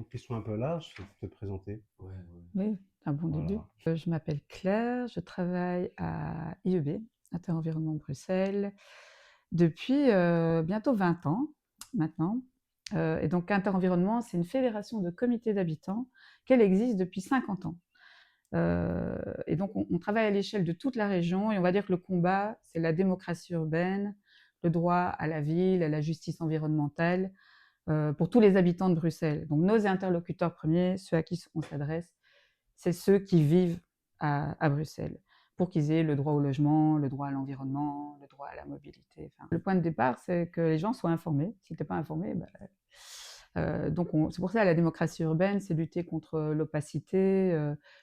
question un peu large, tu peux te présenter? Ouais, ouais. Oui, un bon début. Voilà. Je m'appelle Claire, je travaille à IEB, Inter-Environnement Bruxelles, depuis, bientôt 20 ans maintenant. Et donc Inter-Environnement, c'est une fédération de comités d'habitants qu'elle existe depuis 50 ans. Et donc on travaille à l'échelle de toute la région et on va dire que le combat, c'est la démocratie urbaine, le droit à la ville, à la justice environnementale, pour tous les habitants de Bruxelles. Donc nos interlocuteurs premiers, ceux à qui on s'adresse, c'est ceux qui vivent à Bruxelles, pour qu'ils aient le droit au logement, le droit à l'environnement, le droit à la mobilité. Enfin, le point de départ, c'est que les gens soient informés. Si tu n'es pas informé, donc c'est pour ça la démocratie urbaine, c'est lutter contre l'opacité,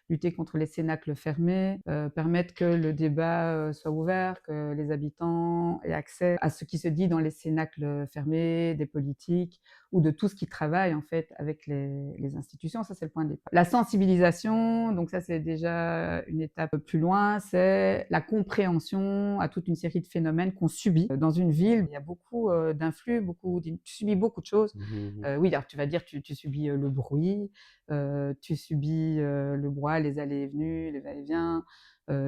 lutter contre les cénacles fermés, permettre que le débat soit ouvert, que les habitants aient accès à ce qui se dit dans les cénacles fermés, des politiques ou de tout ce qui travaille en fait avec les institutions. Ça, c'est le point de départ. La sensibilisation, donc ça c'est déjà une étape plus loin, c'est la compréhension à toute une série de phénomènes qu'on subit. Dans une ville, il y a beaucoup d'influx, tu subis beaucoup de choses. Mmh. Oui, alors tu vas dire, tu subis le bruit, tu subis le brouhaha, les allées et venues, les va-et-vient,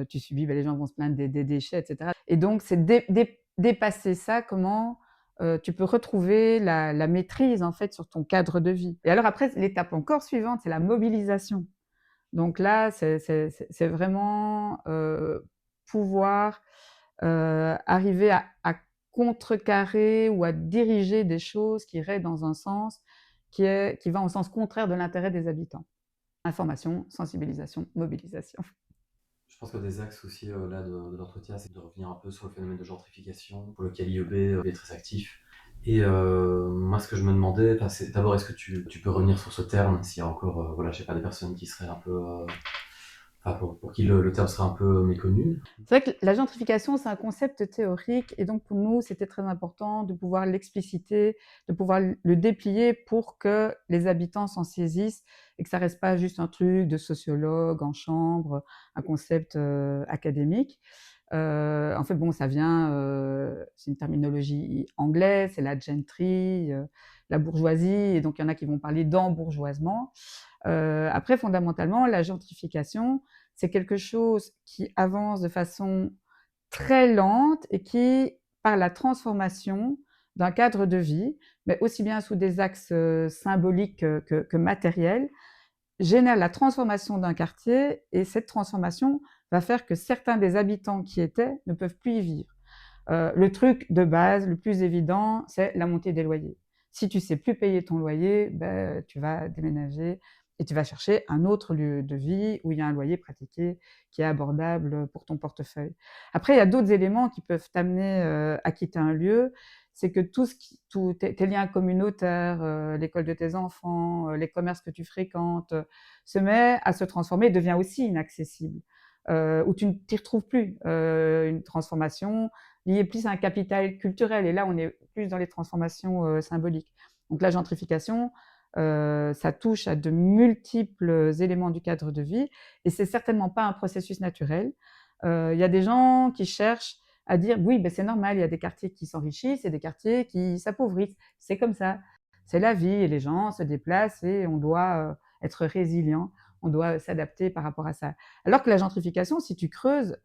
tu subis, les gens vont se plaindre des déchets, etc. Et donc, c'est dépasser ça, comment tu peux retrouver la maîtrise en fait sur ton cadre de vie. Et alors après, l'étape encore suivante, c'est la mobilisation. Donc là, c'est vraiment pouvoir arriver à contrecarrer ou à diriger des choses qui iraient dans un sens qui va en sens contraire de l'intérêt des habitants. Information, sensibilisation, mobilisation. Je pense que des axes aussi là de l'entretien, c'est de revenir un peu sur le phénomène de gentrification, pour lequel IEB est très actif. Et moi, ce que je me demandais, c'est d'abord, est-ce que tu peux revenir sur ce terme, s'il y a encore, voilà, je sais pas, des personnes qui seraient un peu, pour qui le terme serait un peu méconnu. C'est vrai que la gentrification, c'est un concept théorique et donc pour nous, c'était très important de pouvoir l'expliciter, de pouvoir le déplier pour que les habitants s'en saisissent et que ça reste pas juste un truc de sociologue en chambre, un concept académique. En fait, bon, ça vient, c'est une terminologie anglaise, c'est la gentry, la bourgeoisie, et donc il y en a qui vont parler d'embourgeoisement. Après, fondamentalement, la gentrification, c'est quelque chose qui avance de façon très lente et qui, par la transformation d'un cadre de vie, mais aussi bien sous des axes symboliques que matériels, génère la transformation d'un quartier, et cette transformation va faire que certains des habitants qui étaient ne peuvent plus y vivre. Le truc de base, le plus évident, c'est la montée des loyers. Si tu sais plus payer ton loyer, tu vas déménager et tu vas chercher un autre lieu de vie où il y a un loyer pratiqué qui est abordable pour ton portefeuille. Après, il y a d'autres éléments qui peuvent t'amener à quitter un lieu. C'est que tous tes liens communautaires, l'école de tes enfants, les commerces que tu fréquentes, se met à se transformer, devient aussi inaccessible, où tu ne t'y retrouves plus. Une transformation lié plus à un capital culturel. Et là, on est plus dans les transformations symboliques. Donc la gentrification, ça touche à de multiples éléments du cadre de vie, et c'est certainement pas un processus naturel. Il y a des gens qui cherchent à dire oui, c'est normal, il y a des quartiers qui s'enrichissent et des quartiers qui s'appauvrissent. C'est comme ça, c'est la vie, et les gens se déplacent et on doit être résilient, on doit s'adapter par rapport à ça. Alors que la gentrification, si tu creuses,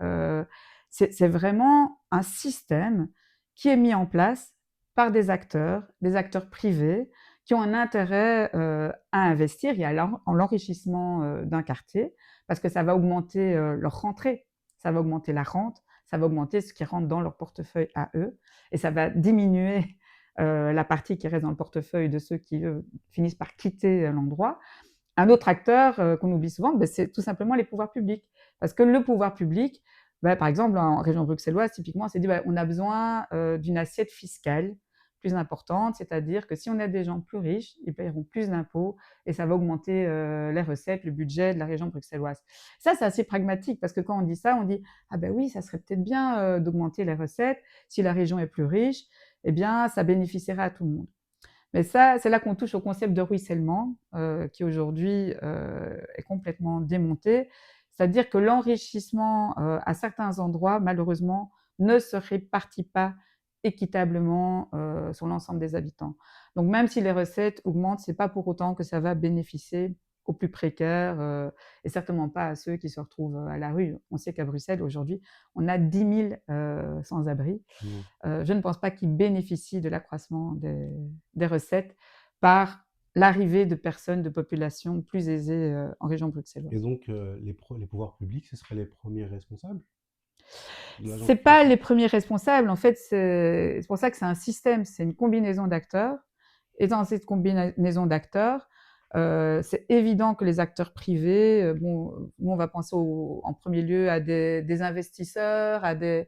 c'est vraiment un système qui est mis en place par des acteurs privés, qui ont un intérêt à investir et à l'enrichissement d'un quartier, parce que ça va augmenter leur rentrée, ça va augmenter la rente, ça va augmenter ce qui rentre dans leur portefeuille à eux, et ça va diminuer la partie qui reste dans le portefeuille de ceux qui finissent par quitter l'endroit. Un autre acteur qu'on oublie souvent, c'est tout simplement les pouvoirs publics. Parce que le pouvoir public, par exemple, en région bruxelloise, typiquement, on s'est dit on a besoin d'une assiette fiscale plus importante, c'est-à-dire que si on a des gens plus riches, ils paieront plus d'impôts et ça va augmenter les recettes, le budget de la région bruxelloise. Ça, c'est assez pragmatique, parce que quand on dit ça, on dit « Ah ben oui, ça serait peut-être bien d'augmenter les recettes, si la région est plus riche, eh bien, ça bénéficiera à tout le monde ». Mais ça, c'est là qu'on touche au concept de ruissellement, qui aujourd'hui est complètement démonté. C'est-à-dire que l'enrichissement à certains endroits, malheureusement, ne se répartit pas équitablement sur l'ensemble des habitants. Donc même si les recettes augmentent, c'est pas pour autant que ça va bénéficier aux plus précaires et certainement pas à ceux qui se retrouvent à la rue. On sait qu'à Bruxelles, aujourd'hui, on a 10 000 sans-abri. Je ne pense pas qu'ils bénéficient de l'accroissement des recettes par l'arrivée de personnes de populations plus aisées en région Et bruxelloise. donc, les pouvoirs publics, ce seraient les premiers responsables de la C'est pas gentrification? les premiers responsables, en fait, c'est pour ça que c'est un système, c'est une combinaison d'acteurs. Et dans cette combinaison d'acteurs, c'est évident que les acteurs privés, bon, nous on va penser en premier lieu à des investisseurs, à des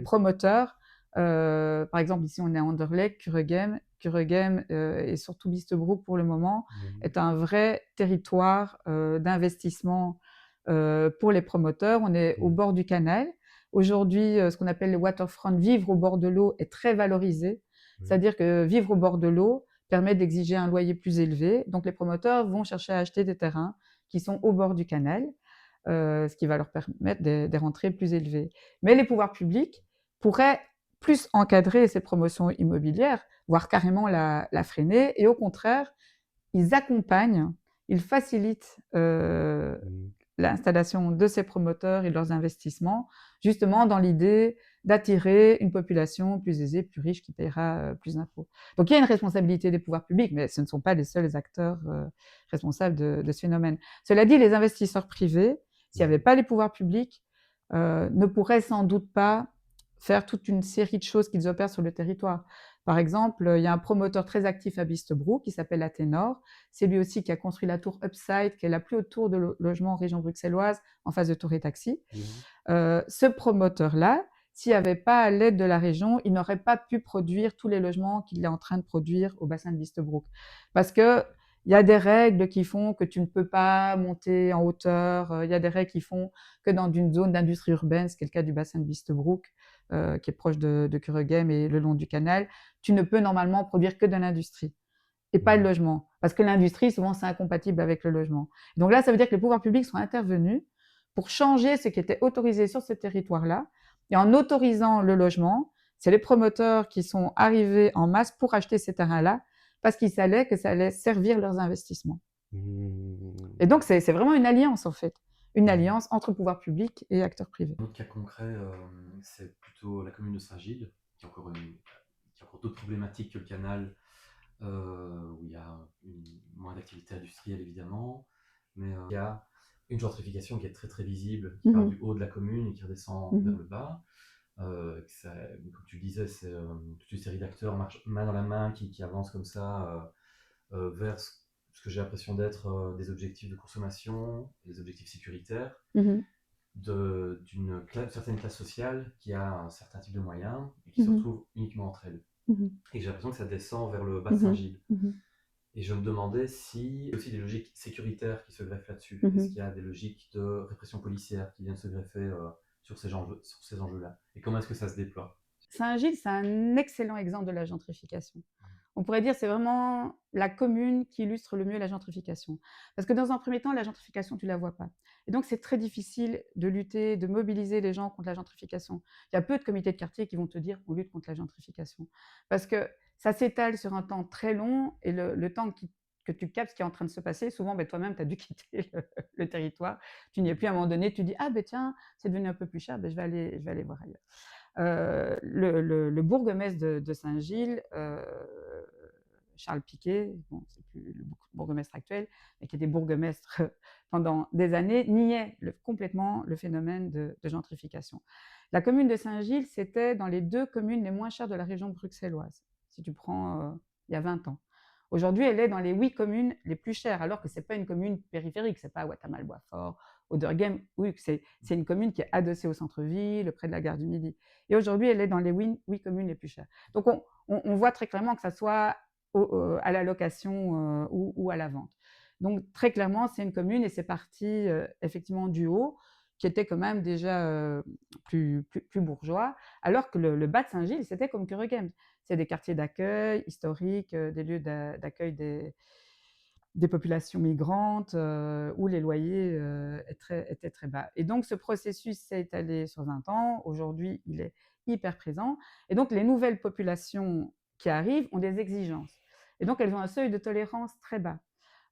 promoteurs. Par exemple, ici on est à Anderlecht, Kuregem et surtout Beestebroek pour le moment est un vrai territoire d'investissement pour les promoteurs. On est au bord du canal. Aujourd'hui, ce qu'on appelle le waterfront, vivre au bord de l'eau est très valorisé. C'est-à-dire que vivre au bord de l'eau permet d'exiger un loyer plus élevé. Donc les promoteurs vont chercher à acheter des terrains qui sont au bord du canal, ce qui va leur permettre des rentrées plus élevées. Mais les pouvoirs publics pourraient plus encadrer ces promotions immobilières, voire carrément la freiner, et au contraire, ils accompagnent, ils facilitent l'installation de ces promoteurs et de leurs investissements, justement dans l'idée d'attirer une population plus aisée, plus riche, qui paiera plus d'impôts. Donc il y a une responsabilité des pouvoirs publics, mais ce ne sont pas les seuls acteurs responsables de ce phénomène. Cela dit, les investisseurs privés, s'il n'y avait pas les pouvoirs publics, ne pourraient sans doute pas faire toute une série de choses qu'ils opèrent sur le territoire. Par exemple, il y a un promoteur très actif à Beestebroek qui s'appelle Athénor. C'est lui aussi qui a construit la tour Upside, qui est la plus haute tour de logement en région bruxelloise, en face de Tour et Taxi. Ce promoteur-là, s'il n'y avait pas l'aide de la région, il n'aurait pas pu produire tous les logements qu'il est en train de produire au bassin de Beestebroek. Parce que il y a des règles qui font que tu ne peux pas monter en hauteur. Il y a des règles qui font que dans une zone d'industrie urbaine, ce qui est le cas du bassin de Beestebroek, qui est proche de Kuregem et le long du canal, tu ne peux normalement produire que de l'industrie et pas de logement. Parce que l'industrie, souvent, c'est incompatible avec le logement. Donc là, ça veut dire que les pouvoirs publics sont intervenus pour changer ce qui était autorisé sur ce territoire-là. Et en autorisant le logement, c'est les promoteurs qui sont arrivés en masse pour acheter ces terrains-là parce qu'ils savaient que ça allait servir leurs investissements. Et donc, c'est vraiment une alliance, en fait. Une alliance entre pouvoir public et acteurs privés. Un autre cas concret, c'est plutôt la commune de Saint-Gilles, qui a encore d'autres problématiques que le canal, où il y a moins d'activité industrielle évidemment, mais il y a une gentrification qui est très très visible, qui part du haut de la commune et qui redescend vers le bas. Comme tu le disais, c'est toute une série d'acteurs main dans la main qui avancent comme ça vers ce que j'ai l'impression d'être des objectifs de consommation, des objectifs sécuritaires, d'une certaine classe sociale qui a un certain type de moyens et qui se retrouve uniquement entre elles. Et j'ai l'impression que ça descend vers le bas de Saint-Gilles. Et je me demandais si il y a aussi des logiques sécuritaires qui se greffent là-dessus. Est-ce qu'il y a des logiques de répression policière qui viennent se greffer sur ces enjeux-là? Et comment est-ce que ça se déploie? Saint-Gilles, c'est un excellent exemple de la gentrification. On pourrait dire que c'est vraiment la commune qui illustre le mieux la gentrification. Parce que dans un premier temps, la gentrification, tu ne la vois pas. Et donc, c'est très difficile de lutter, de mobiliser les gens contre la gentrification. Il y a peu de comités de quartier qui vont te dire qu'on lutte contre la gentrification. Parce que ça s'étale sur un temps très long et le temps que tu captes ce qui est en train de se passer, souvent, toi-même, tu as dû quitter le territoire. Tu n'y es plus à un moment donné, tu dis « Ah, tiens, c'est devenu un peu plus cher, je vais aller voir ailleurs ». Le bourgmestre de Saint-Gilles, Charles Piquet, bon, c'est plus le bourgmestre actuel, mais qui était bourgmestre pendant des années, niait complètement le phénomène de gentrification. La commune de Saint-Gilles, c'était dans les 2 communes les moins chères de la région bruxelloise, si tu prends il y a 20 ans. Aujourd'hui, elle est dans les 8 communes les plus chères, alors que ce n'est pas une commune périphérique, ce n'est pas Ouatamal-Boisfort, Oderghem, oui, c'est une commune qui est adossée au centre-ville, près de la gare du Midi. Et aujourd'hui, elle est dans les 8 communes les plus chères. Donc on voit très clairement que ça soit à la location ou à la vente. Donc très clairement, c'est une commune et c'est parti effectivement du haut, qui était quand même déjà plus bourgeois, alors que le bas de Saint-Gilles, c'était comme Kuregem. C'est des quartiers d'accueil historiques, des lieux d'accueil des populations migrantes où les loyers étaient très bas. Et donc ce processus s'est étalé sur 20 ans. Aujourd'hui, il est hyper présent. Et donc, les nouvelles populations qui arrivent ont des exigences. Et donc, elles ont un seuil de tolérance très bas.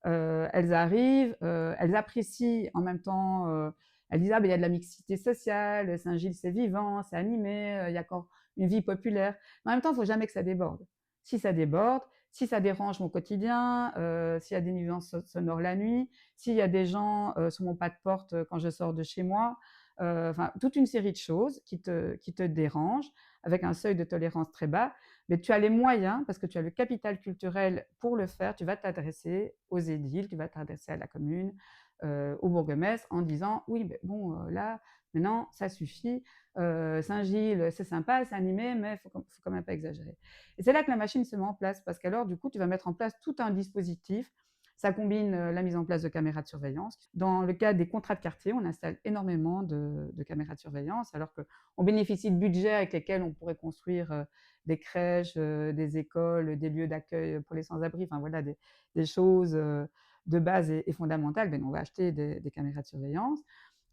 Elles arrivent, elles apprécient en même temps, elles disent: «Ah ben il y a de la mixité sociale, Saint-Gilles c'est vivant, c'est animé, il y a encore une vie populaire». Mais en même temps, il ne faut jamais que ça déborde. Si ça déborde, si ça dérange mon quotidien, s'il y a des nuisances sonores la nuit, s'il y a des gens sur mon pas de porte quand je sors de chez moi, enfin toute une série de choses qui te dérangent, avec un seuil de tolérance très bas, mais tu as les moyens, parce que tu as le capital culturel pour le faire, tu vas t'adresser aux édiles, tu vas t'adresser à la commune, au bourgmestre, en disant: «Oui, mais bon, là, maintenant, ça suffit, Saint-Gilles, c'est sympa, c'est animé, mais il faut quand même pas exagérer». Et c'est là que la machine se met en place, parce qu'alors, du coup, tu vas mettre en place tout un dispositif. Ça combine la mise en place de caméras de surveillance. Dans le cas des contrats de quartier, on installe énormément de caméras de surveillance, alors qu'on bénéficie de budgets avec lesquels on pourrait construire des crèches, des écoles, des lieux d'accueil pour les sans-abri, enfin voilà, des choses de base et fondamentales. Ben, on va acheter des caméras de surveillance.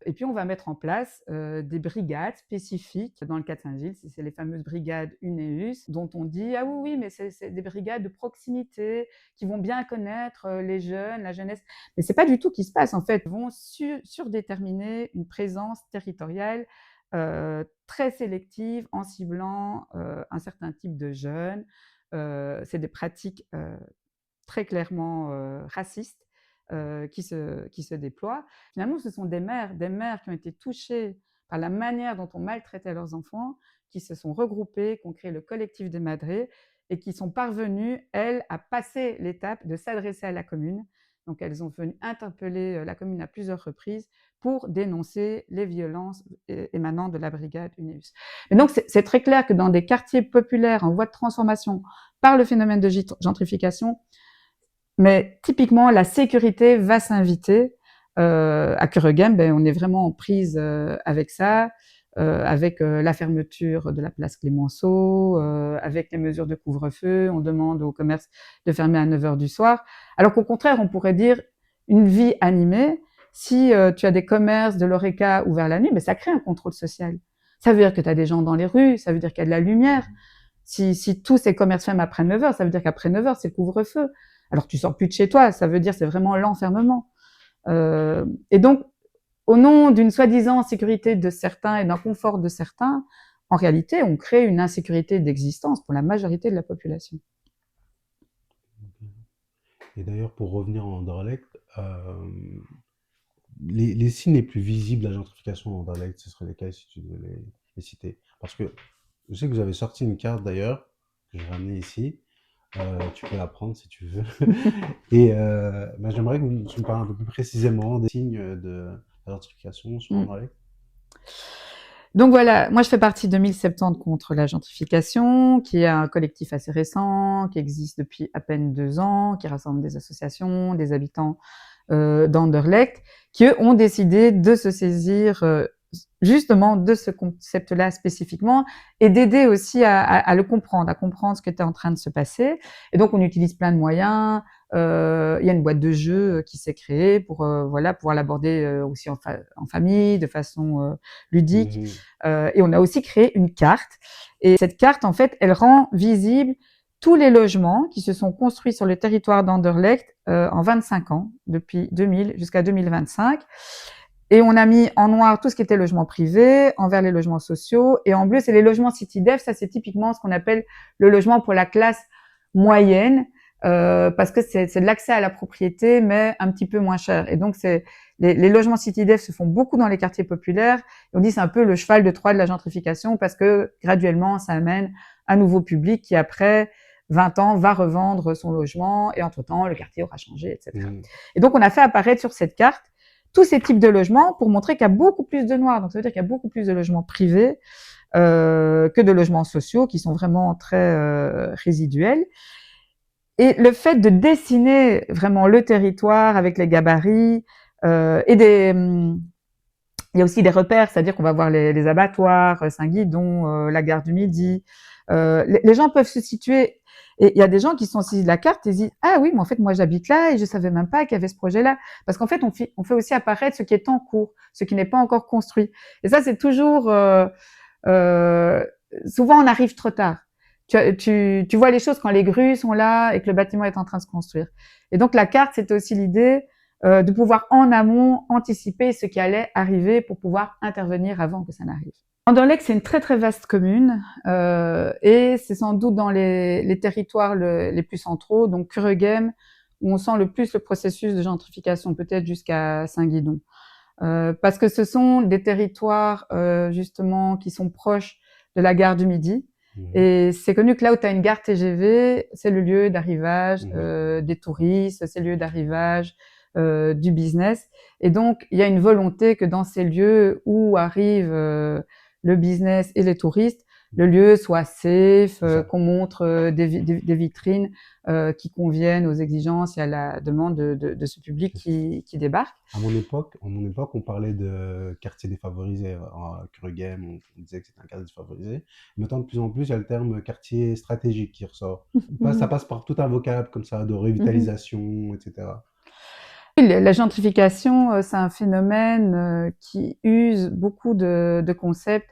Et puis, on va mettre en place des brigades spécifiques. Dans le cas de Saint-Gilles, c'est les fameuses brigades UNEUS, dont on dit: «Ah oui, oui, mais c'est des brigades de proximité qui vont bien connaître les jeunes, la jeunesse». Mais ce n'est pas du tout ce qui se passe, en fait. Ils vont surdéterminer une présence territoriale très sélective en ciblant un certain type de jeunes. C'est des pratiques très clairement racistes qui se déploient. Finalement, ce sont des mères qui ont été touchées par la manière dont on maltraitait leurs enfants, qui se sont regroupées, qui ont créé le collectif des Madrés et qui sont parvenues, elles, à passer l'étape de s'adresser à la commune. Donc, elles ont venu interpeller la commune à plusieurs reprises pour dénoncer les violences émanant de la brigade UNEUS. Et donc, c'est très clair que dans des quartiers populaires en voie de transformation par le phénomène de gentrification, mais typiquement, la sécurité va s'inviter. À Kuregem, ben, on est vraiment en prise avec ça, avec la fermeture de la place Clémenceau, avec les mesures de couvre-feu. On demande au commerce de fermer à 9h du soir. Alors qu'au contraire, on pourrait dire une vie animée. Si tu as des commerces de l'Horeca ouverts la nuit, ben, ça crée un contrôle social. Ça veut dire que tu as des gens dans les rues, ça veut dire qu'il y a de la lumière. Si tous ces commerces ferment après 9h, ça veut dire qu'après 9h, c'est le couvre-feu. Alors tu sors plus de chez toi, ça veut dire c'est vraiment l'enfermement. Et donc, au nom d'une soi-disant sécurité de certains et d'un confort de certains, en réalité, on crée une insécurité d'existence pour la majorité de la population. Et d'ailleurs, pour revenir en Anderlecht, les signes les plus visibles de la gentrification en Anderlecht, ce seraient lesquels si tu devais les citer? Parce que je sais que vous avez sorti une carte d'ailleurs, que j'ai ramenée ici. Tu peux la prendre si tu veux. Et j'aimerais que tu me parles un peu plus précisément des signes de la gentrification sur Anderlecht. Donc voilà, moi je fais partie de 1070 contre la gentrification, qui est un collectif assez récent, qui existe depuis à peine 2 ans, qui rassemble des associations, des habitants d'Anderlecht, qui eux ont décidé de se saisir justement de ce concept-là spécifiquement et d'aider aussi à le comprendre, à comprendre ce qui était en train de se passer. Et donc on utilise plein de moyens. Il y a une boîte de jeux qui s'est créée pour voilà, pouvoir l'aborder aussi en famille, de façon ludique. Et on a aussi créé une carte. Et cette carte, en fait, elle rend visible tous les logements qui se sont construits sur le territoire d'Anderlecht en 25 ans, depuis 2000 jusqu'à 2025. Et on a mis en noir tout ce qui était logement privé, en vert les logements sociaux, et en bleu, c'est les logements CityDev. Ça, c'est typiquement ce qu'on appelle le logement pour la classe moyenne, parce que c'est de l'accès à la propriété, mais un petit peu moins cher. Et donc, les logements CityDev se font beaucoup dans les quartiers populaires. Et on dit c'est un peu le cheval de Troie de la gentrification, parce que graduellement, ça amène un nouveau public qui, après 20 ans, va revendre son logement, et entre-temps, le quartier aura changé, etc. Et donc, on a fait apparaître sur cette carte tous ces types de logements pour montrer qu'il y a beaucoup plus de noirs. Donc, ça veut dire qu'il y a beaucoup plus de logements privés que de logements sociaux qui sont vraiment très résiduels. Et le fait de dessiner vraiment le territoire avec les gabarits il y a aussi des repères, c'est-à-dire qu'on va voir les abattoirs, Saint-Guidon, la gare du Midi. Les gens peuvent se situer. Et il y a des gens qui sont saisis de la carte et disent « Ah oui, mais en fait, moi, j'habite là et je savais même pas qu'il y avait ce projet-là. » Parce qu'en fait, on fait aussi apparaître ce qui est en cours, ce qui n'est pas encore construit. Et ça, c'est toujours souvent on arrive trop tard. Tu vois les choses quand les grues sont là et que le bâtiment est en train de se construire. Et donc la carte, c'était aussi l'idée de pouvoir en amont anticiper ce qui allait arriver pour pouvoir intervenir avant que ça n'arrive. Anderlecht, c'est une très très vaste commune et c'est sans doute dans les territoires les plus centraux, donc Kuregem, où on sent le plus le processus de gentrification, peut-être jusqu'à Saint-Guidon. Parce que ce sont des territoires justement qui sont proches de la gare du Midi. Et c'est connu que là où tu as une gare TGV, c'est le lieu d'arrivage des touristes, c'est le lieu d'arrivage du business. Et donc, il y a une volonté que dans ces lieux où arrivent le business et les touristes, le lieu soit safe, qu'on montre des vitrines qui conviennent aux exigences et à la demande de ce public qui débarque. À mon époque, on parlait de quartier défavorisé. À Kuregem, on disait que c'était un quartier défavorisé. Maintenant, de plus en plus, il y a le terme quartier stratégique qui ressort. Ça passe par tout un vocable comme ça, de revitalisation, etc. La gentrification, c'est un phénomène qui use beaucoup de concepts.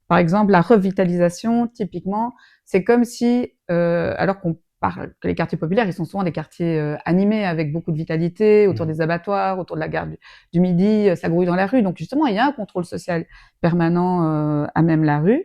Par exemple, la revitalisation, typiquement, c'est comme si, alors qu'on parle que les quartiers populaires, ils sont souvent des quartiers animés avec beaucoup de vitalité, autour des abattoirs, autour de la gare du Midi, ça grouille dans la rue. Donc justement, il y a un contrôle social permanent à même la rue.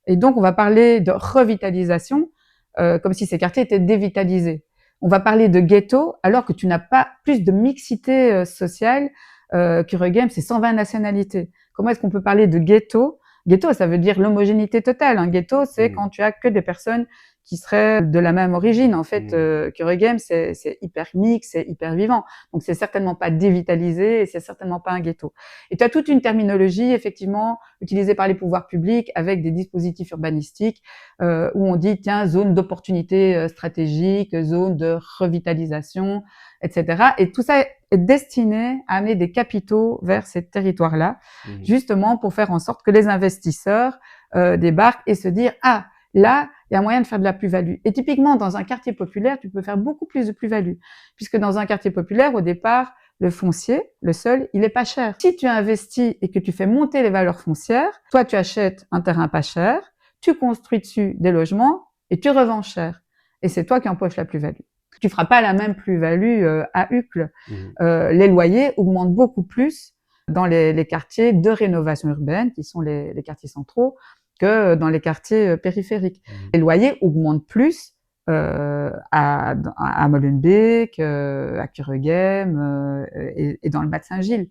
Et donc, on va parler de revitalisation comme si ces quartiers étaient dévitalisés. On va parler de ghetto alors que tu n'as pas plus de mixité sociale. Kuregem, c'est 120 nationalités. Comment est-ce qu'on peut parler de ghetto? Ghetto, ça veut dire l'homogénéité totale. Un ghetto, c'est quand tu as que des personnes qui seraient de la même origine. En fait, Kuregem, c'est hyper mix, c'est hyper vivant. Donc, c'est certainement pas dévitalisé et c'est certainement pas un ghetto. Et tu as toute une terminologie, effectivement, utilisée par les pouvoirs publics avec des dispositifs urbanistiques où on dit, tiens, zone d'opportunité stratégique, zone de revitalisation, etc. Et tout ça est destiné à amener des capitaux vers ces territoires-là, justement pour faire en sorte que les investisseurs débarquent et se dire, ah, là, il y a moyen de faire de la plus-value. Et typiquement, dans un quartier populaire, tu peux faire beaucoup plus de plus-value. Puisque dans un quartier populaire, au départ, le foncier, le sol, il est pas cher. Si tu investis et que tu fais monter les valeurs foncières, toi, tu achètes un terrain pas cher, tu construis dessus des logements et tu revends cher. Et c'est toi qui empoches la plus-value. Tu feras pas la même plus-value à Uccle. Les loyers augmentent beaucoup plus dans les quartiers de rénovation urbaine, qui sont les quartiers centraux, que dans les quartiers périphériques. Les loyers augmentent plus à Molenbeek, à Kuregem et dans le bas de Saint-Gilles.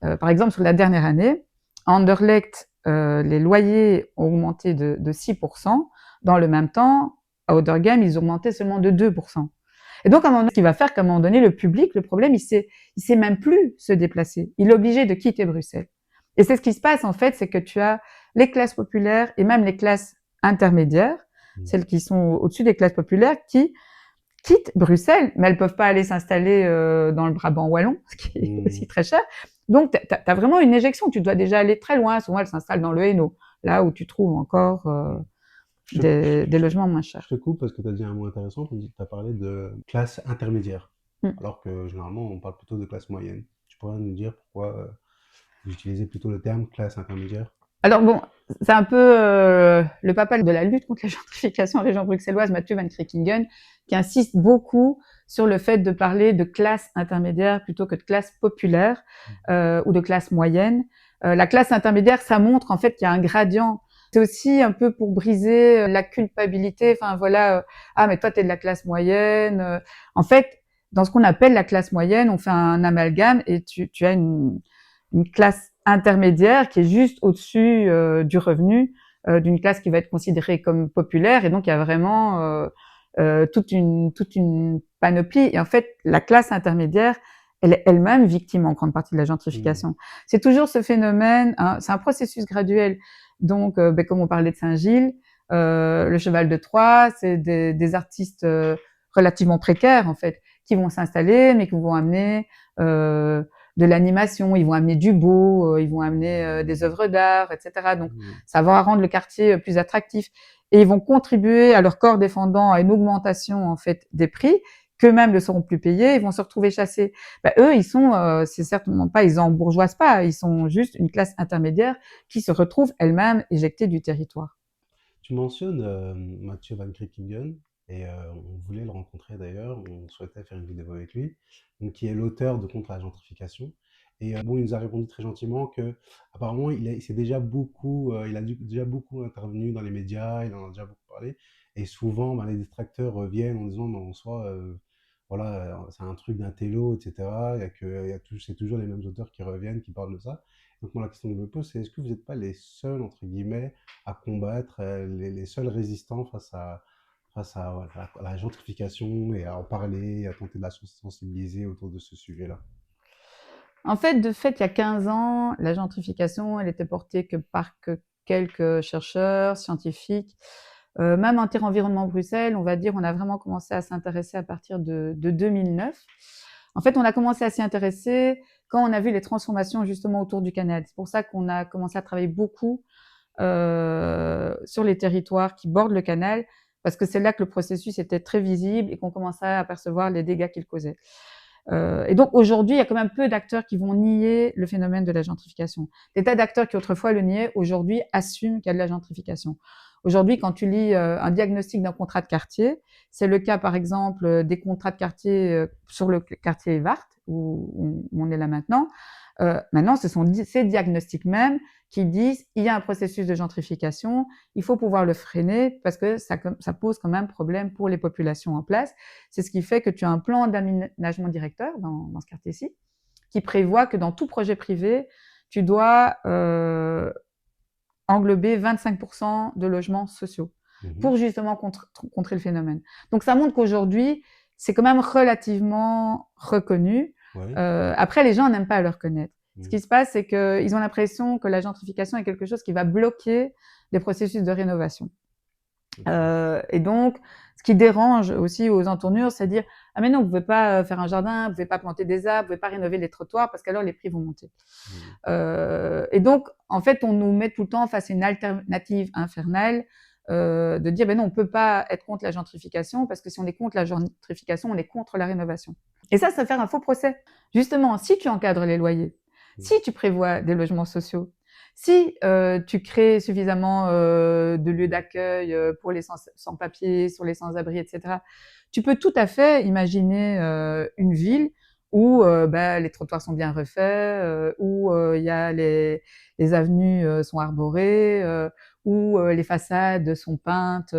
Par exemple, sur la dernière année, à Anderlecht, les loyers ont augmenté de 6%. Dans le même temps, à Oudergem, ils ont augmenté seulement de 2%. Et donc, à un moment donné, ce qui va faire qu'à un moment donné, le public, le problème, il sait même plus se déplacer. Il est obligé de quitter Bruxelles. Et c'est ce qui se passe, en fait, c'est que tu as les classes populaires et même les classes intermédiaires, celles qui sont au-dessus des classes populaires, qui quittent Bruxelles, mais elles peuvent pas aller s'installer dans le Brabant wallon, ce qui est aussi très cher. Donc, tu as vraiment une éjection. Tu dois déjà aller très loin. Souvent, elles s'installent dans le Hainaut, là où tu trouves encore des logements moins chers. Je te coupe parce que tu as dit un mot intéressant. Tu as parlé de classe intermédiaire, alors que généralement, on parle plutôt de classe moyenne. Tu pourrais nous dire pourquoi vous utilisez plutôt le terme classe intermédiaire? Alors bon, c'est un peu le papa de la lutte contre la gentrification en région bruxelloise, Mathieu Van Kreekingen, qui insiste beaucoup sur le fait de parler de classe intermédiaire plutôt que de classe populaire ou de classe moyenne. La classe intermédiaire, ça montre en fait qu'il y a un gradient. C'est aussi un peu pour briser la culpabilité. Enfin voilà, ah mais toi t'es de la classe moyenne. En fait, dans ce qu'on appelle la classe moyenne, on fait un amalgame et tu as une classe intermédiaire qui est juste au-dessus du revenu d'une classe qui va être considérée comme populaire. Et donc il y a vraiment toute une panoplie. Et en fait, la classe intermédiaire, elle est elle-même victime en grande partie de la gentrification. C'est toujours ce phénomène, hein, c'est un processus graduel. Donc, comme on parlait de Saint-Gilles, le Cheval de Troie, c'est des artistes relativement précaires en fait, qui vont s'installer, mais qui vont amener de l'animation, ils vont amener du beau, ils vont amener des œuvres d'art, etc. Donc, ça va rendre le quartier plus attractif. Et ils vont contribuer à leur corps défendant à une augmentation en fait des prix, qu'eux-mêmes ne seront plus payés, ils vont se retrouver chassés. Eux, ils sont, c'est certainement pas, ils embourgeoisent pas, ils sont juste une classe intermédiaire qui se retrouve elle-même éjectée du territoire. Tu mentionnes Mathieu Van Krickingen, et on voulait le rencontrer d'ailleurs, on souhaitait faire une vidéo avec lui, donc, qui est l'auteur de Contre la gentrification. Et bon, il nous a répondu très gentiment que apparemment il a déjà beaucoup intervenu dans les médias, il en a déjà beaucoup parlé, et souvent ben, les détracteurs reviennent en disant, mais en soi, voilà, c'est un truc d'un télo, etc. C'est toujours les mêmes auteurs qui reviennent, qui parlent de ça. Donc moi, la question que je me pose, c'est est-ce que vous n'êtes pas les seuls, entre guillemets, à combattre, les seuls résistants voilà, à la gentrification, et à en parler, à tenter de la sensibiliser autour de ce sujet-là? En fait, il y a 15 ans, la gentrification, elle était portée que par quelques chercheurs, scientifiques. Même Inter-Environnement Bruxelles, on va dire, on a vraiment commencé à s'intéresser à partir de 2009. En fait, on a commencé à s'y intéresser quand on a vu les transformations justement autour du canal. C'est pour ça qu'on a commencé à travailler beaucoup sur les territoires qui bordent le canal, parce que c'est là que le processus était très visible et qu'on commençait à apercevoir les dégâts qu'il causait. Et donc aujourd'hui, il y a quand même peu d'acteurs qui vont nier le phénomène de la gentrification. Des tas d'acteurs qui autrefois le niaient, aujourd'hui assument qu'il y a de la gentrification. Aujourd'hui, quand tu lis un diagnostic d'un contrat de quartier, c'est le cas par exemple des contrats de quartier sur le quartier Vart, où on est là maintenant. Maintenant, ce sont ces diagnostics même qui disent il y a un processus de gentrification, il faut pouvoir le freiner parce que ça pose quand même problème pour les populations en place. C'est ce qui fait que tu as un plan d'aménagement directeur dans ce quartier-ci qui prévoit que dans tout projet privé, tu dois englober 25% de logements sociaux pour justement contrer le phénomène. Donc ça montre qu'aujourd'hui, c'est quand même relativement reconnu. Ouais. Après, les gens n'aiment pas le reconnaître. Ce qui se passe, c'est qu'ils ont l'impression que la gentrification est quelque chose qui va bloquer les processus de rénovation. Et donc, ce qui dérange aussi aux entournures, c'est de dire « Ah mais non, vous pouvez pas faire un jardin, vous pouvez pas planter des arbres, vous pouvez pas rénover les trottoirs parce qu'alors les prix vont monter. » Et donc, en fait, on nous met tout le temps face à une alternative infernale de dire « Ben non, on peut pas être contre la gentrification parce que si on est contre la gentrification, on est contre la rénovation. » Et ça fait un faux procès. Justement, si tu encadres les loyers, si tu prévois des logements sociaux, si tu crées suffisamment de lieux d'accueil pour les sans-papiers, sur les sans-abri, etc., tu peux tout à fait imaginer une ville où les trottoirs sont bien refaits, où il y a les avenues sont arborées, où les façades sont peintes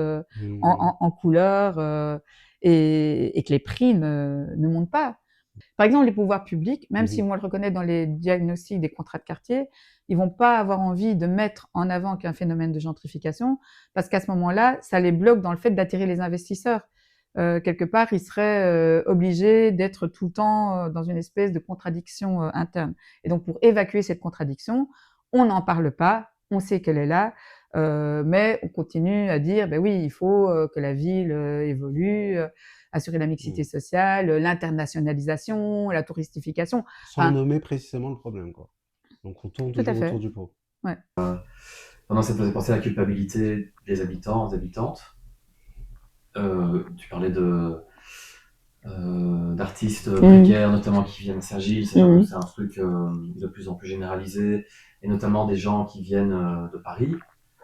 en couleur et que les prix ne montent pas. Par exemple, les pouvoirs publics, même si moi je le reconnais dans les diagnostics des contrats de quartier, ils vont pas avoir envie de mettre en avant qu'un phénomène de gentrification, parce qu'à ce moment-là, ça les bloque dans le fait d'attirer les investisseurs. Quelque part, ils seraient obligés d'être tout le temps dans une espèce de contradiction interne. Et donc, pour évacuer cette contradiction, on n'en parle pas, on sait qu'elle est là, mais on continue à dire, ben oui, il faut que la ville évolue, assurer la mixité sociale, l'internationalisation, la touristification. Sans nommer précisément le problème, quoi. Donc on tourne toujours autour du pot. Ouais. Pendant ça me faisait penser à la culpabilité des habitants, des habitantes. Tu parlais d'artistes précaires, notamment qui viennent s'agir. C'est un truc de plus en plus généralisé, et notamment des gens qui viennent de Paris.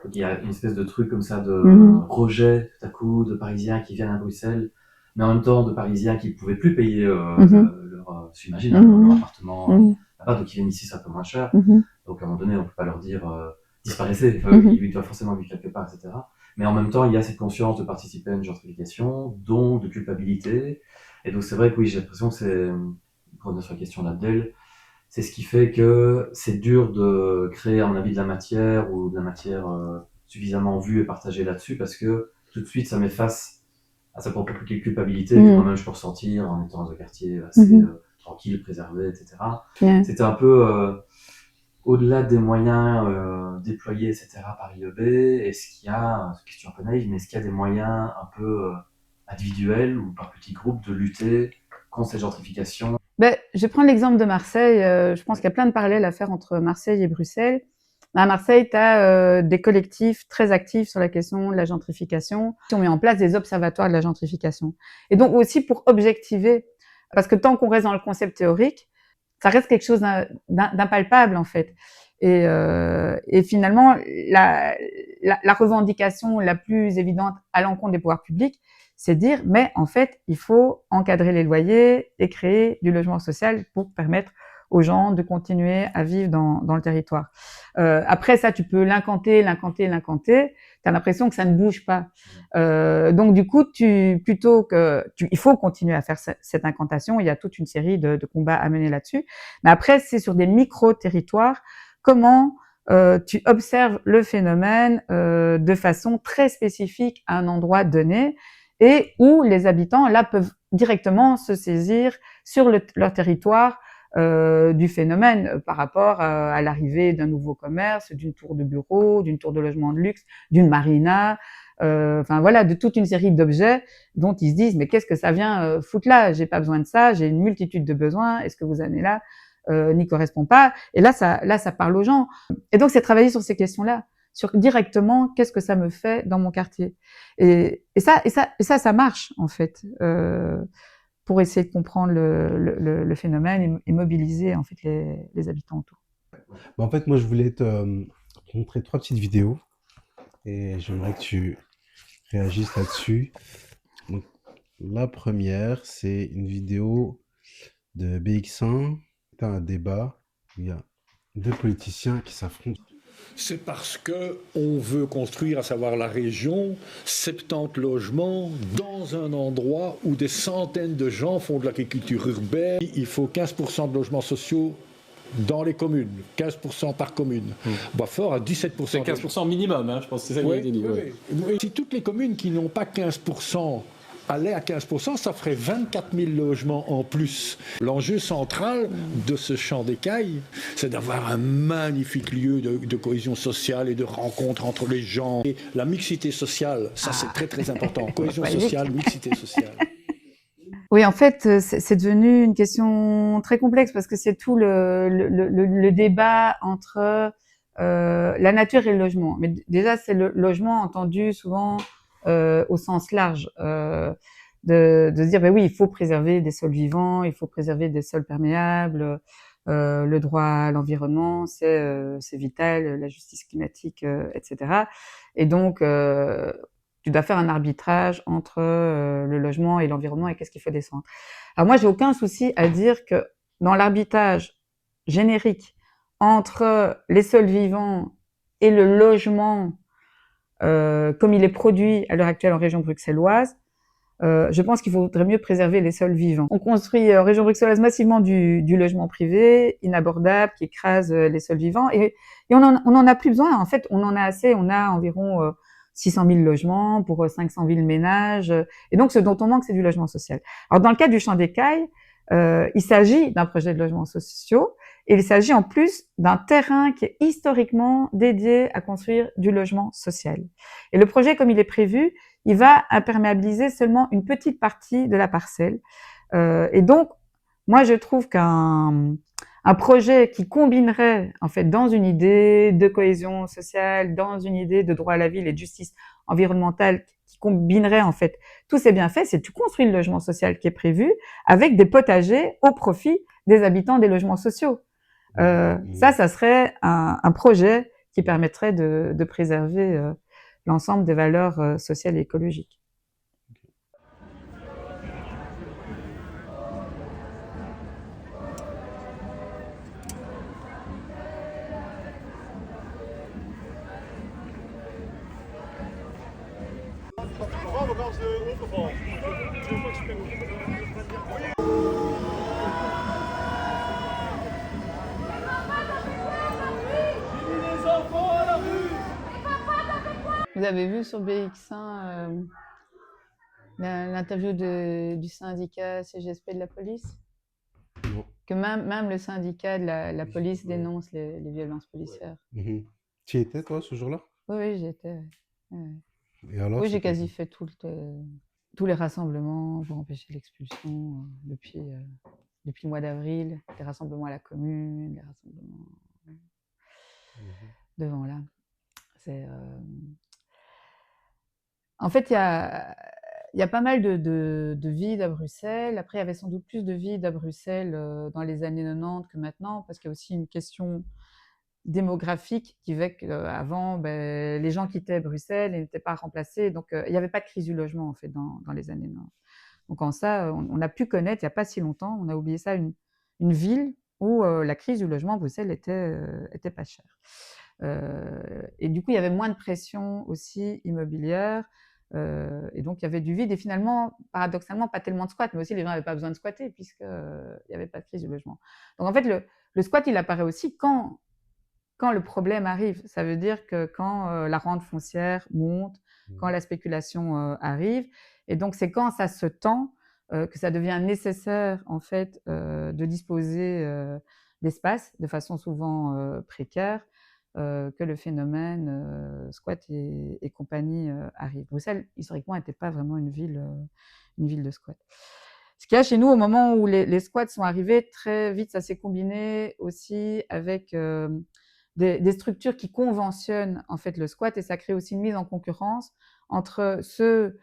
Donc, il y a une espèce de truc comme ça de rejet tout à coup de Parisiens qui viennent à Bruxelles, mais en même temps de Parisiens qui ne pouvaient plus payer leur appartement là-bas, donc ils viennent ici, ça peu moins cher. Donc à un moment donné, on ne peut pas leur dire disparaissez, ils doivent forcément vivre quelque part, etc. Mais en même temps, il y a cette conscience de participer à une gentrification, donc de culpabilité. Et donc c'est vrai que oui, j'ai l'impression que c'est, pour revenir sur la question d'Abdel, c'est ce qui fait que c'est dur de créer, à mon avis, de la matière ou de la matière suffisamment vue et partagée là-dessus, parce que tout de suite, ça met face à sa propre culpabilité que moi-même je peux ressentir en étant dans un quartier assez tranquille, préservé, etc. C'était un peu au-delà des moyens déployés, etc. par IEB. Est-ce qu'il y a, c'est une question un peu naïve, mais est-ce qu'il y a des moyens un peu individuels ou par petits groupes de lutter contre cette gentrification? Je vais prendre l'exemple de Marseille. Je pense qu'il y a plein de parallèles à faire entre Marseille et Bruxelles. À Marseille, tu as des collectifs très actifs sur la question de la gentrification, qui ont mis en place des observatoires de la gentrification. Et donc aussi pour objectiver, parce que tant qu'on reste dans le concept théorique, ça reste quelque chose d'impalpable en fait. Et finalement, la revendication la plus évidente à l'encontre des pouvoirs publics, c'est de dire, mais en fait, il faut encadrer les loyers et créer du logement social pour permettre aux gens de continuer à vivre dans le territoire. Après ça, tu peux l'incanter. T'as l'impression que ça ne bouge pas. Donc du coup, il faut continuer à faire cette incantation. Il y a toute une série de combats à mener là-dessus. Mais après, c'est sur des micro-territoires. Comment tu observes le phénomène de façon très spécifique à un endroit donné et où les habitants là peuvent directement se saisir sur leur territoire du phénomène par rapport à l'arrivée d'un nouveau commerce, d'une tour de bureau, d'une tour de logement de luxe, d'une marina, enfin voilà, de toute une série d'objets dont ils se disent mais qu'est-ce que ça vient foutre là? J'ai pas besoin de ça, j'ai une multitude de besoins. Est-ce que vous en êtes là n'y correspond pas? Et là, ça parle aux gens. Et donc, c'est travailler sur ces questions-là, sur directement qu'est-ce que ça me fait dans mon quartier. Et ça marche en fait. Pour essayer de comprendre le phénomène et mobiliser en fait les habitants autour. Bah, en fait, moi, je voulais te montrer 3 petites vidéos et j'aimerais que tu réagisses là-dessus. Donc, la première, c'est une vidéo de BX1. Tu as un débat où il y a 2 politiciens qui s'affrontent. C'est parce que on veut construire, à savoir la région, 70 logements dans un endroit où des centaines de gens font de l'agriculture urbaine. Il faut 15% de logements sociaux dans les communes, 15% par commune. Fort à 17%. C'est 15% minimum, hein, je pense que c'est ça que vous avez dit. Oui. Si toutes les communes qui n'ont pas 15% allaient à 15%, ça ferait 24 000 logements en plus. L'enjeu central de ce champ d'écailles, c'est d'avoir un magnifique lieu de cohésion sociale et de rencontre entre les gens. Et la mixité sociale, ça c'est très très important. Cohésion sociale, mixité sociale. Oui, en fait, c'est devenu une question très complexe parce que c'est tout le débat entre la nature et le logement. Mais déjà, c'est le logement entendu souvent au sens large, de se dire, oui, il faut préserver des sols vivants, il faut préserver des sols perméables, le droit à l'environnement, c'est vital, la justice climatique, etc. Et donc, tu dois faire un arbitrage entre le logement et l'environnement et qu'est-ce qu'il faut descendre. Alors moi, j'ai aucun souci à dire que dans l'arbitrage générique entre les sols vivants et le logement comme il est produit à l'heure actuelle en région bruxelloise, je pense qu'il faudrait mieux préserver les sols vivants. On construit en région bruxelloise massivement du logement privé, inabordable, qui écrase les sols vivants, et on en a plus besoin. En fait, on en a assez. On a environ 600 000 logements pour 500 000 ménages. Et donc, ce dont on manque, c'est du logement social. Alors, dans le cas du Champ d'Écailles, il s'agit d'un projet de logements sociaux, et il s'agit en plus d'un terrain qui est historiquement dédié à construire du logement social. Et le projet, comme il est prévu, il va imperméabiliser seulement une petite partie de la parcelle. Et donc, moi, je trouve qu'un projet qui combinerait, en fait, dans une idée de cohésion sociale, dans une idée de droit à la ville et de justice environnementale, qui combinerait, en fait, tous ces bienfaits, c'est que tu construis le logement social qui est prévu avec des potagers au profit des habitants des logements sociaux. Ça serait un projet qui permettrait de préserver l'ensemble des valeurs sociales et écologiques. Vous avez vu sur BX1 l'interview du syndicat CGSP de la police? Non. Que même le syndicat de la police dénonce les violences policières. Tu y étais, toi, ce jour-là? Oui, j'y étais. Et alors, Oui, j'ai c'était quasi fait tous les rassemblements pour empêcher l'expulsion depuis le mois d'avril. Les rassemblements à la commune, les rassemblements devant là. En fait, il y a pas mal de vides à Bruxelles. Après, il y avait sans doute plus de vides à Bruxelles dans les années 90 que maintenant, parce qu'il y a aussi une question démographique qui fait qu'avant, les gens quittaient Bruxelles et n'étaient pas remplacés. Donc, il n'y avait pas de crise du logement, en fait, dans les années 90. Donc, en ça, on a pu connaître, il n'y a pas si longtemps, on a oublié ça, une ville où la crise du logement à Bruxelles était pas chère. Et du coup, il y avait moins de pression aussi immobilière. Et donc, il y avait du vide. Et finalement, paradoxalement, pas tellement de squat, mais aussi les gens n'avaient pas besoin de squatter puisqu'il n'y avait pas de crise du logement. Donc, en fait, le squat, il apparaît aussi quand le problème arrive. Ça veut dire que quand la rente foncière monte, quand la spéculation arrive. Et donc, c'est quand ça se tend que ça devient nécessaire, en fait, de disposer d'espace de façon souvent précaire, que le phénomène squat et compagnie arrive. Bruxelles, historiquement, n'était pas vraiment une ville de squat. Ce qu'il y a chez nous, au moment où les squats sont arrivés, très vite, ça s'est combiné aussi avec des structures qui conventionnent en fait le squat, et ça crée aussi une mise en concurrence entre ceux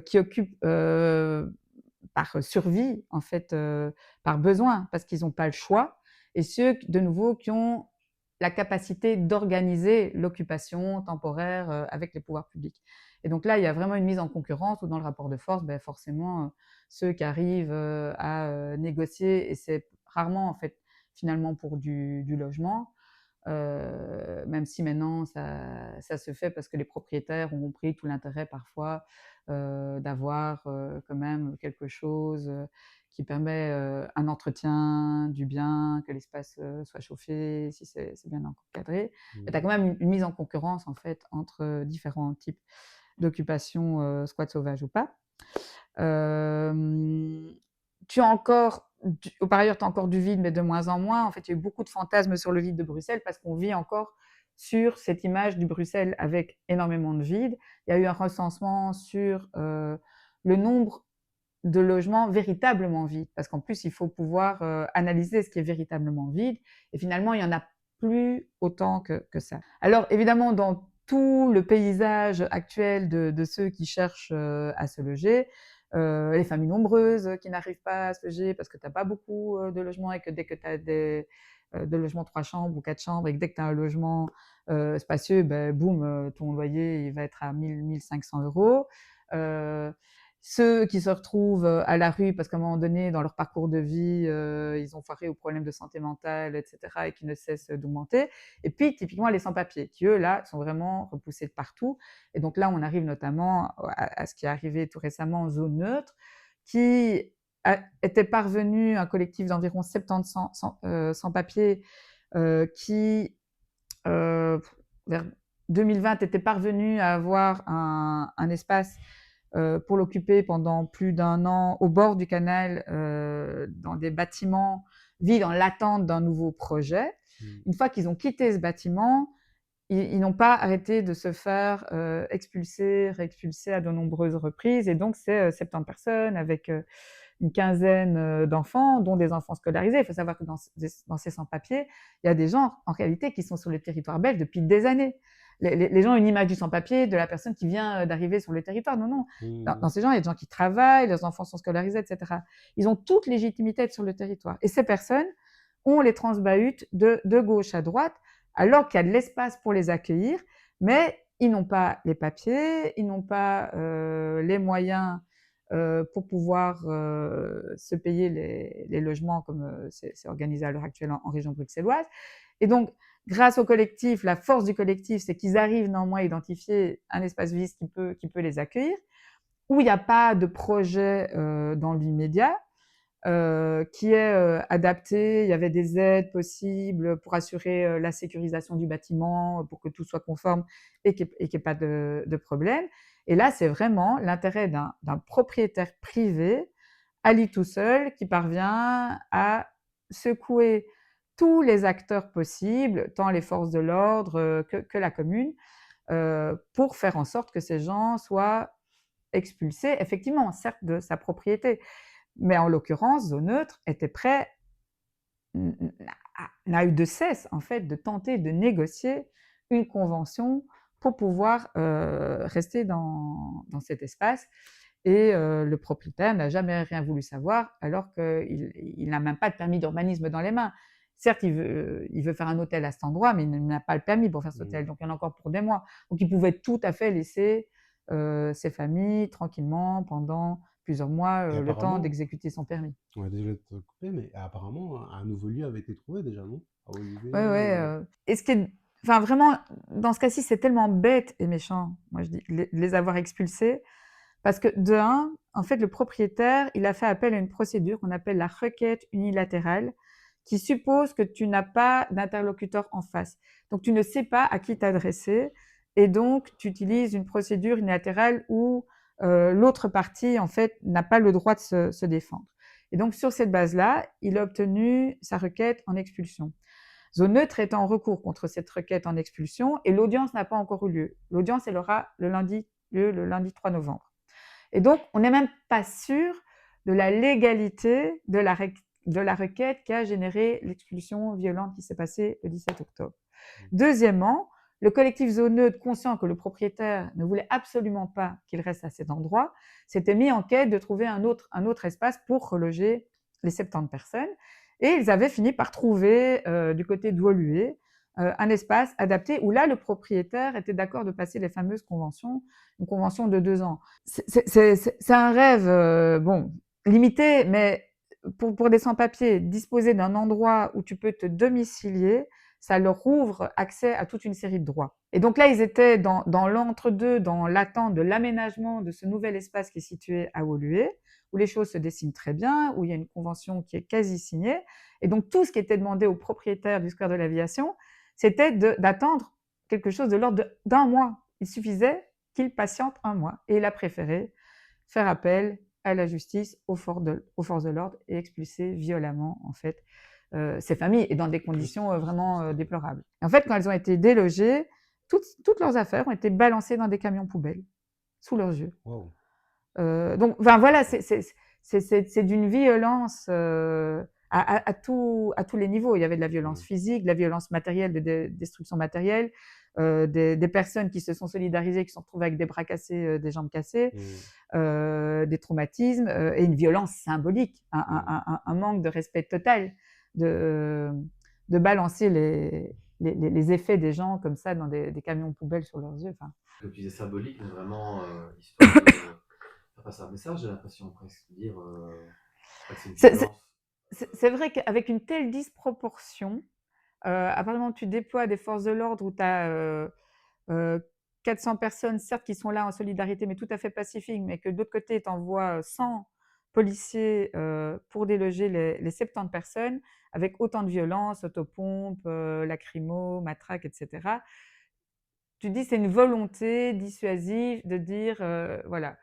qui occupent par survie, en fait, par besoin, parce qu'ils n'ont pas le choix, et ceux, de nouveau, qui ont la capacité d'organiser l'occupation temporaire avec les pouvoirs publics. Et donc là, il y a vraiment une mise en concurrence où dans le rapport de force, forcément, ceux qui arrivent à négocier, et c'est rarement en fait finalement pour du logement, même si maintenant ça se fait parce que les propriétaires ont compris tout l'intérêt parfois d'avoir quand même quelque chose qui permet un entretien du bien, que l'espace soit chauffé, si c'est bien encadré. Mais tu as quand même une mise en concurrence en fait entre différents types d'occupation, squat sauvage ou pas. Tu as encore, par ailleurs, tu as encore du vide, mais de moins en moins. En fait, il y a eu beaucoup de fantasmes sur le vide de Bruxelles parce qu'on vit encore sur cette image du Bruxelles avec énormément de vide. Il y a eu un recensement sur le nombre de logements véritablement vides, parce qu'en plus, il faut pouvoir analyser ce qui est véritablement vide, et finalement, il n'y en a plus autant que ça. Alors, évidemment, dans tout le paysage actuel de ceux qui cherchent à se loger, les familles nombreuses qui n'arrivent pas à se loger parce que tu n'as pas beaucoup de logements, et que dès que tu as de logements 3 chambres ou 4 chambres, et que dès que tu as un logement spacieux, boum, ton loyer il va être à 1 500 euros. Ceux qui se retrouvent à la rue parce qu'à un moment donné, dans leur parcours de vie, ils ont foiré aux problèmes de santé mentale, etc., et qui ne cessent d'augmenter. Et puis, typiquement, les sans-papiers, qui, eux, là, sont vraiment repoussés de partout. Et donc là, on arrive notamment à ce qui est arrivé tout récemment en zone neutre, qui était parvenu, un collectif d'environ 70 sans-papiers, qui, vers 2020, était parvenu à avoir un espace pour l'occuper pendant plus d'1 an au bord du canal, dans des bâtiments vides en l'attente d'un nouveau projet. Une fois qu'ils ont quitté ce bâtiment, ils n'ont pas arrêté de se faire expulser, réexpulser à de nombreuses reprises. Et donc, c'est 70 personnes avec une quinzaine d'enfants, dont des enfants scolarisés. Il faut savoir que dans ces sans-papiers, il y a des gens, en réalité, qui sont sur le territoire belge depuis des années. Les gens ont une image du sans-papier, de la personne qui vient d'arriver sur le territoire. Non, non. Dans ces gens, il y a des gens qui travaillent, leurs enfants sont scolarisés, etc. Ils ont toute légitimité à être sur le territoire. Et ces personnes, on les transbahute de gauche à droite, alors qu'il y a de l'espace pour les accueillir, mais ils n'ont pas les papiers, ils n'ont pas les moyens pour pouvoir se payer les logements comme c'est organisé à l'heure actuelle en région bruxelloise. Et donc, grâce au collectif, la force du collectif, c'est qu'ils arrivent néanmoins à identifier un espace vide qui peut les accueillir, où il n'y a pas de projet dans l'immédiat, qui est adapté. Il y avait des aides possibles pour assurer la sécurisation du bâtiment, pour que tout soit conforme et qu'il n'y ait pas de problème. Et là, c'est vraiment l'intérêt d'un propriétaire privé, à lui tout seul, qui parvient à secouer tous les acteurs possibles, tant les forces de l'ordre que la commune, pour faire en sorte que ces gens soient expulsés, effectivement, certes de sa propriété, mais en l'occurrence, Zone Neutre était prêt, n'a eu de cesse en fait de tenter de négocier une convention pour pouvoir rester dans cet espace. Et le propriétaire n'a jamais rien voulu savoir, alors qu'il n'a même pas de permis d'urbanisme dans les mains. certes, il veut faire un hôtel à cet endroit, mais il n'a pas le permis pour faire cet hôtel. Donc, il y en a encore pour des mois. Donc, il pouvait tout à fait laisser ses familles tranquillement pendant plusieurs mois, Et le temps apparemment, d'exécuter son permis. ouais, désolé de te couper, mais apparemment, un nouveau lieu avait été trouvé déjà, non? À Olivet Ouais, ouais. ou... Et ce qui est, enfin, vraiment, dans ce cas-ci, c'est tellement bête et méchant, moi je dis, de les avoir expulsés, parce que de un, en fait, le propriétaire, il a fait appel à une procédure qu'on appelle la requête unilatérale, qui suppose que tu n'as pas d'interlocuteur en face. Donc, tu ne sais pas à qui t'adresser, et donc tu utilises une procédure unilatérale où l'autre partie, en fait, n'a pas le droit de se défendre. Et donc, sur cette base-là, il a obtenu sa requête en expulsion. Zone Neutre est en recours contre cette requête en expulsion et l'audience n'a pas encore eu lieu. L'audience, elle aura le lundi 3 novembre. Et donc, on n'est même pas sûr de la légalité de la requête qui a généré l'expulsion violente qui s'est passée le 17 octobre. Deuxièmement, le collectif Zone Neutre, conscient que le propriétaire ne voulait absolument pas qu'il reste à cet endroit, s'était mis en quête de trouver un autre espace pour reloger les 70 personnes. Et ils avaient fini par trouver, du côté de Woluwe, un espace adapté où là, le propriétaire était d'accord de passer les fameuses conventions, une convention de 2 ans. C'est un rêve, bon, limité, mais pour des sans-papiers, disposer d'un endroit où tu peux te domicilier, ça leur ouvre accès à toute une série de droits. Et donc là, ils étaient dans l'entre-deux, dans l'attente de l'aménagement de ce nouvel espace qui est situé à Woluwe, où les choses se dessinent très bien, où il y a une convention qui est quasi signée. Et donc, tout ce qui était demandé au propriétaire du Square de l'Aviation, c'était d'attendre quelque chose de l'ordre d'un mois. Il suffisait qu'il patiente un mois. Et il a préféré faire appel à la justice, aux forces de l'ordre et expulser violemment, en fait, ces familles, et dans des conditions vraiment déplorables. En fait, quand elles ont été délogées, toutes leurs affaires ont été balancées dans des camions poubelles, sous leurs yeux. Wow. Donc, enfin, voilà, c'est d'une violence à tous les niveaux. Il y avait de la violence physique, de la violence matérielle, de destruction matérielle, des personnes qui se sont solidarisées, qui se sont retrouvées avec des bras cassés, des jambes cassées, des traumatismes, et une violence symbolique, un manque de respect total de balancer les effets des gens comme ça dans des camions poubelles sur leurs yeux. Enfin, Comme tu disais, symbolique, mais vraiment histoire de faire passer un message, j'ai l'impression presque de dire pas que c'est une violence. C'est vrai qu'avec une telle disproportion, à partir du moment où tu déploies des forces de l'ordre, où tu as 400 personnes, certes, qui sont là en solidarité, mais tout à fait pacifiques, mais que de l'autre côté, tu envoies 100 policiers pour déloger les 70 personnes, avec autant de violence, autopompe, lacrymo, matraque, etc. Tu dis c'est une volonté dissuasive de dire, voilà,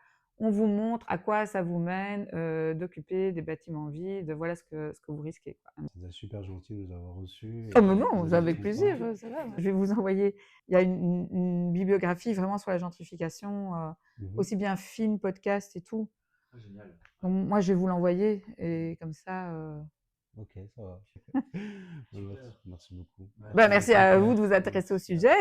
on vous montre à quoi ça vous mène d'occuper des bâtiments vides, voilà ce que vous risquez, quoi. C'était super gentil de nous avoir reçus. Oh mais non, avec plaisir, ça va. Je vais vous envoyer, il y a une bibliographie vraiment sur la gentrification, aussi bien film, podcast et tout. Ah, génial. Donc moi, je vais vous l'envoyer et comme ça. Ok, ça va. Merci beaucoup. Merci à vous de vous intéresser au sujet